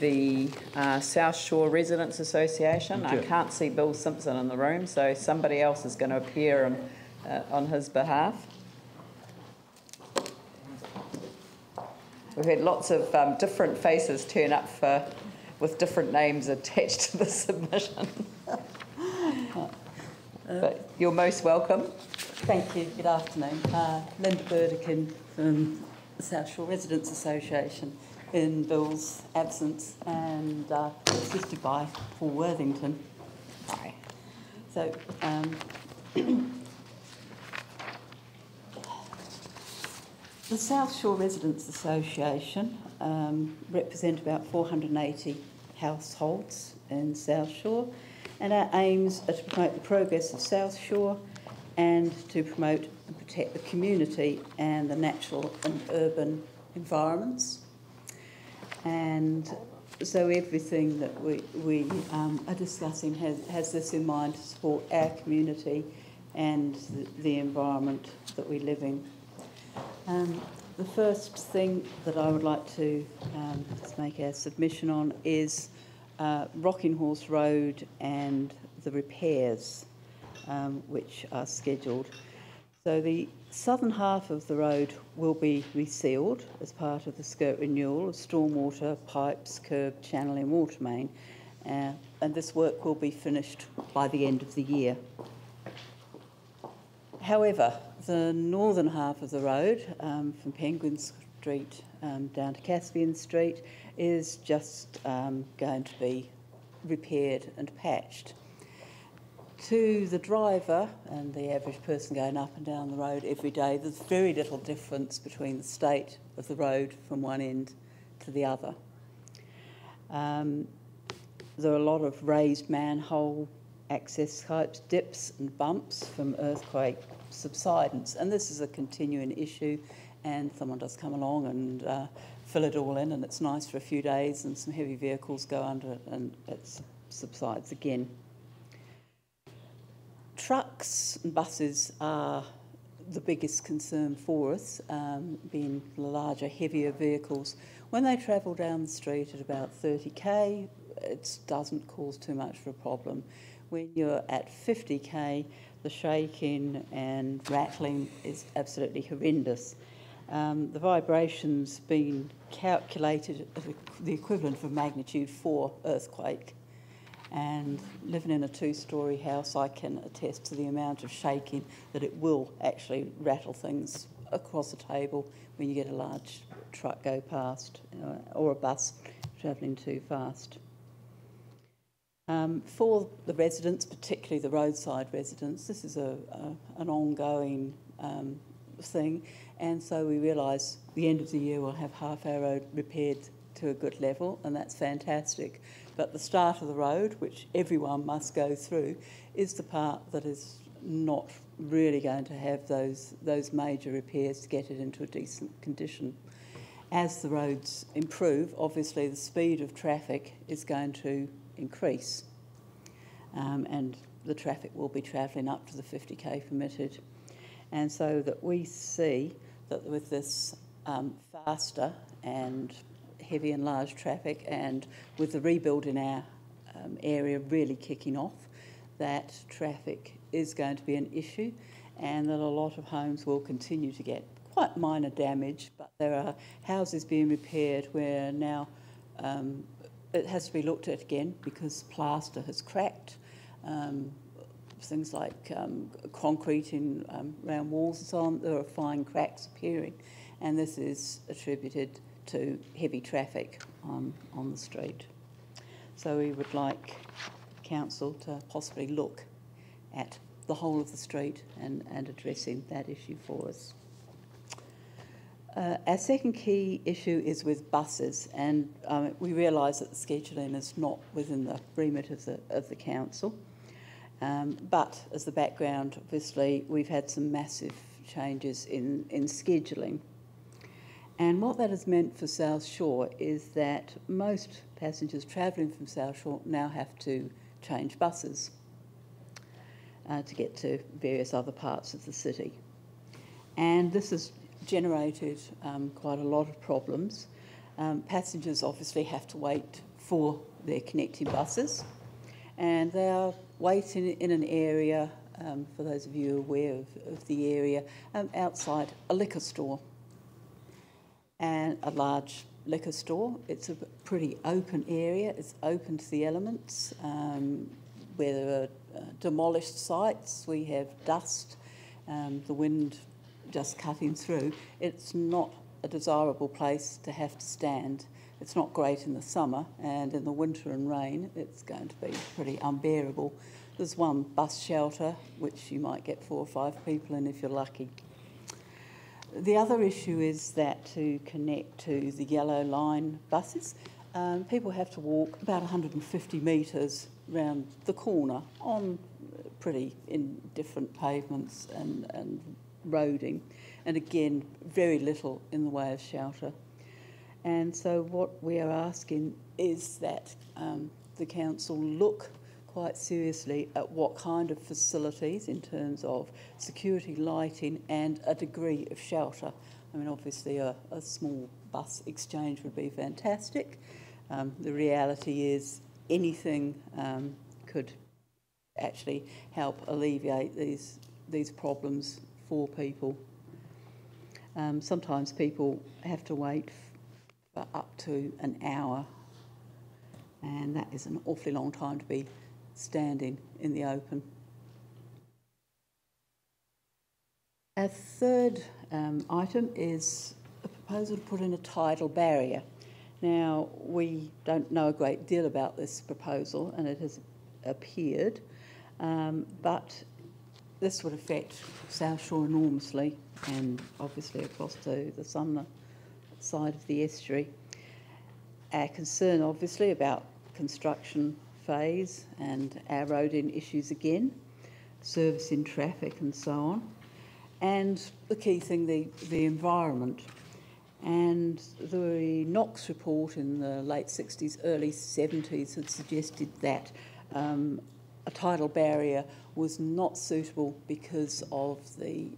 the Southshore Residents Association. Okay. I can't see Bill Simpson in the room, so somebody else is going to appear on his behalf. We've had lots of different faces turn up with different names attached to the submission. But you're most welcome. Thank you. Good afternoon. Linda Burdekin from the Southshore Residents Association in Bill's absence, and assisted by Paul Worthington. Hi. So, the Southshore Residents Association represent about 480 households in Southshore, and our aims are to promote the progress of Southshore and to promote and protect the community and the natural and urban environments. And so everything that we are discussing has this in mind, to support our community and the environment that we live in. The first thing that I would like to just make our submission on is Rocking Horse Road and the repairs which are scheduled. So the southern half of the road will be resealed as part of the skirt renewal of stormwater, pipes, curb, channel and water main, and this work will be finished by the end of the year. However, the northern half of the road, from Penguin Street down to Caspian Street, is just going to be repaired and patched. To the driver and the average person going up and down the road every day, there's very little difference between the state of the road from one end to the other. There are a lot of raised manhole access types, dips and bumps from earthquake subsidence, and this is a continuing issue, and someone does come along and fill it all in, and it's nice for a few days, and some heavy vehicles go under it and it subsides again. Trucks and buses are the biggest concern for us, being larger, heavier vehicles. When they travel down the street at about 30k, it doesn't cause too much of a problem. When you're at 50k, the shaking and rattling is absolutely horrendous. The vibration's been calculated at the equivalent of a magnitude 4 earthquake. And living in a 2-storey house, I can attest to the amount of shaking that it will actually rattle things across a table when you get a large truck go past, or a bus travelling too fast. For the residents, particularly the roadside residents, this is an ongoing thing, and so we realise the end of the year we'll have half our road repaired to a good level, and that's fantastic. But the start of the road, which everyone must go through, is the part that is not really going to have those major repairs to get it into a decent condition. As the roads improve, obviously the speed of traffic is going to increase, and the traffic will be travelling up to the 50k permitted. And so that we see that with this faster and heavy and large traffic, and with the rebuild in our area really kicking off, that traffic is going to be an issue, and that a lot of homes will continue to get quite minor damage, but there are houses being repaired where now it has to be looked at again because plaster has cracked. Things like concrete in round walls and so on, there are fine cracks appearing, and this is attributed to heavy traffic on the street. So we would like council to possibly look at the whole of the street and addressing that issue for us. Our second key issue is with buses, and we realise that the scheduling is not within the remit of the council. But as the background, obviously, we've had some massive changes in scheduling. And what that has meant for Southshore is that most passengers travelling from Southshore now have to change buses to get to various other parts of the city. And this has generated quite a lot of problems. Passengers obviously have to wait for their connecting buses, and they are waiting in an area, for those of you aware of the area, outside a liquor store, and a large liquor store. It's a pretty open area. It's open to the elements. Where there are demolished sites, we have dust, the wind just cutting through. It's not a desirable place to have to stand. It's not great in the summer, and in the winter and rain it's going to be pretty unbearable. There's one bus shelter which you might get 4 or 5 people in if you're lucky. The other issue is that to connect to the yellow line buses, people have to walk about 150 metres round the corner on pretty indifferent pavements and roading, and again very little in the way of shelter. And so what we are asking is that the council look quite seriously at what kind of facilities in terms of security, lighting and a degree of shelter. I mean, obviously a small bus exchange would be fantastic. The reality is anything could actually help alleviate these problems for people. Sometimes people have to wait for up to an hour, and that is an awfully long time to be standing in the open. Our third item is a proposal to put in a tidal barrier. Now, we don't know a great deal about this proposal, and it has appeared, but this would affect Southshore enormously, and obviously across to the Sumner side of the estuary. Our concern, obviously, about construction phase and our road-in issues again, service in traffic and so on, and the key thing, the environment. And the Knox report in the late 60s, early 70s had suggested that a tidal barrier was not suitable because of the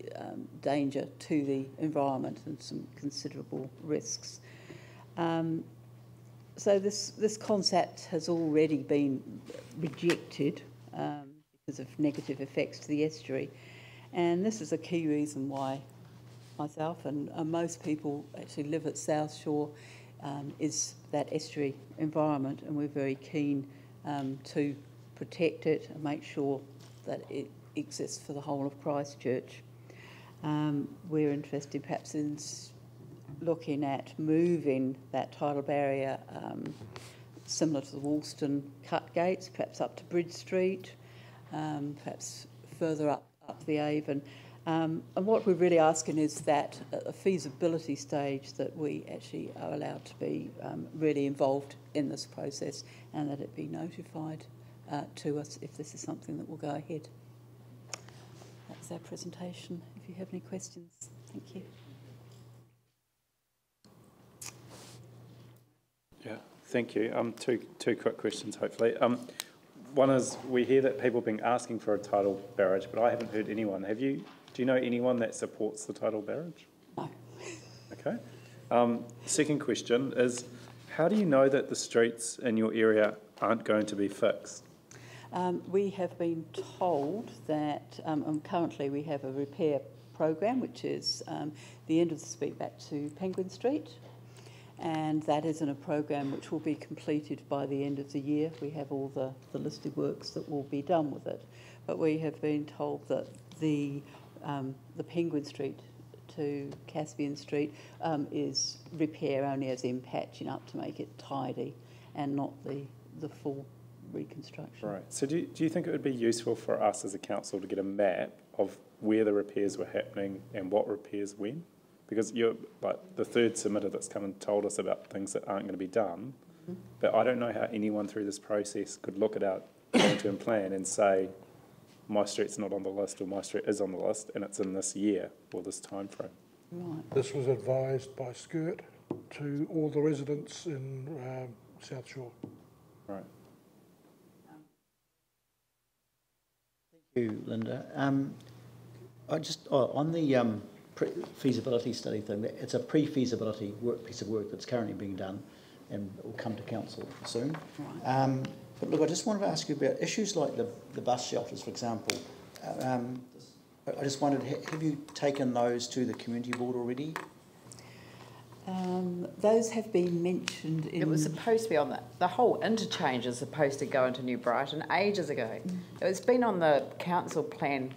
danger to the environment and some considerable risks. So this concept has already been rejected because of negative effects to the estuary. And this is a key reason why myself and most people actually live at Southshore, is that estuary environment, and we're very keen to protect it and make sure that it exists for the whole of Christchurch. We're interested perhaps in looking at moving that tidal barrier similar to the Woolston cut gates, perhaps up to Bridge Street, perhaps further up the Avon. And what we're really asking is that at a feasibility stage that we actually are allowed to be really involved in this process, and that it be notified to us if this is something that will go ahead. That's our presentation. If you have any questions, thank you. Yeah, thank you. Two quick questions, hopefully. One is, we hear that people have been asking for a tidal barrage, but I haven't heard anyone. Have you? Do you know anyone that supports the tidal barrage? No. Okay. Second question is, how do you know that the streets in your area aren't going to be fixed? We have been told that currently we have a repair program, which is the end of the speed back to Penguin Street, and that is in a program which will be completed by the end of the year. We have all the listed works that will be done with it, but we have been told that the Penguin Street to Caspian Street is repair only, as in patching up to make it tidy, and not the full reconstruction. Right. So do you think it would be useful for us as a council to get a map of where the repairs were happening and what repairs when? Because you're like the third submitter that's come and told us about things that aren't going to be done, but I don't know how anyone through this process could look at our long-term plan and say, my street's not on the list, or my street is on the list and it's in this year or this time frame. Right. This was advised by Skirt to all the residents in Southshore. Right. Thank you, Linda. I just on the feasibility study thing. It's a pre-feasibility piece of work that's currently being done and will come to council soon. Right. But look, I just wanted to ask you about issues like the bus shelters, for example. I just wondered, have you taken those to the community board already? Those have been mentioned in... It was supposed to be on the whole interchange is supposed to go into New Brighton ages ago. It's been on the council plan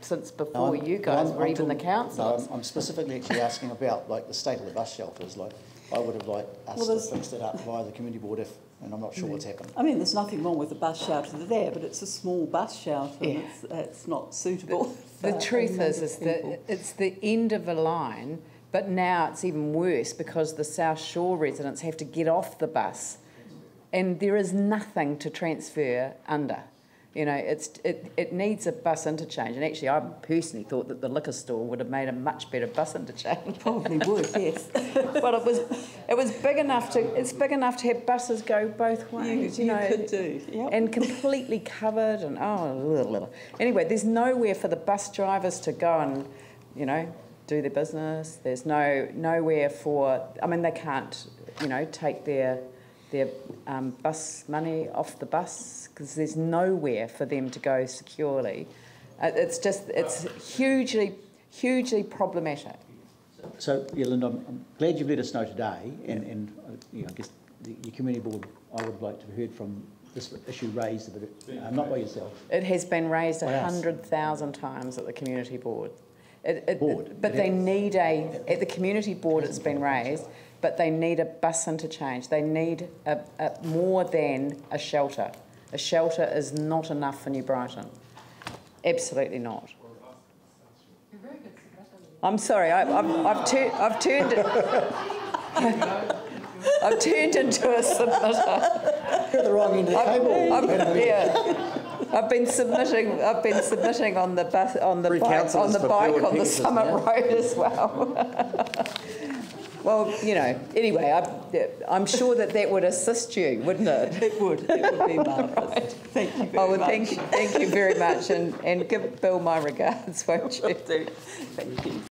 since before you guys were even the councillors. No, I'm specifically actually asking about like the state of the bus shelters. Like, I would have liked us to fix that up via the community board and I'm not sure what's happened. I mean, there's nothing wrong with the bus shelter there, but it's a small bus shelter Yeah. and it's not suitable. The truth is that it's the end of a line, but now it's even worse because the Southshore residents have to get off the bus and there is nothing to transfer under. You know, it needs a bus interchange, and actually I personally thought that the liquor store would have made a much better bus interchange. Probably would, yes. But it was big enough to have buses go both ways. You could do, yep. And completely covered and anyway, there's nowhere for the bus drivers to go and, you know, do their business. There's nowhere for, I mean, they can't, you know, take their bus money off the bus because there's nowhere for them to go securely. It's hugely problematic. So, yeah, Linda, I'm glad you've let us know today, and I guess your community board, I would like to have heard from this issue raised a bit, not by yourself. It has been raised 100,000 times at the community board. At the community board it's been raised, but they need a bus interchange. They need a more than a shelter. A shelter is not enough for New Brighton. Absolutely not. I'm sorry, I've turned into a submitter. You're at the wrong end of the table. I've been submitting on the bus, on the bike on the Summit Road as well. Well, you know, anyway, I'm sure that would assist you, wouldn't it? It would be marvellous. Right. Thank you very much. Thank you very much, and give Bill my regards, won't you? Thank you.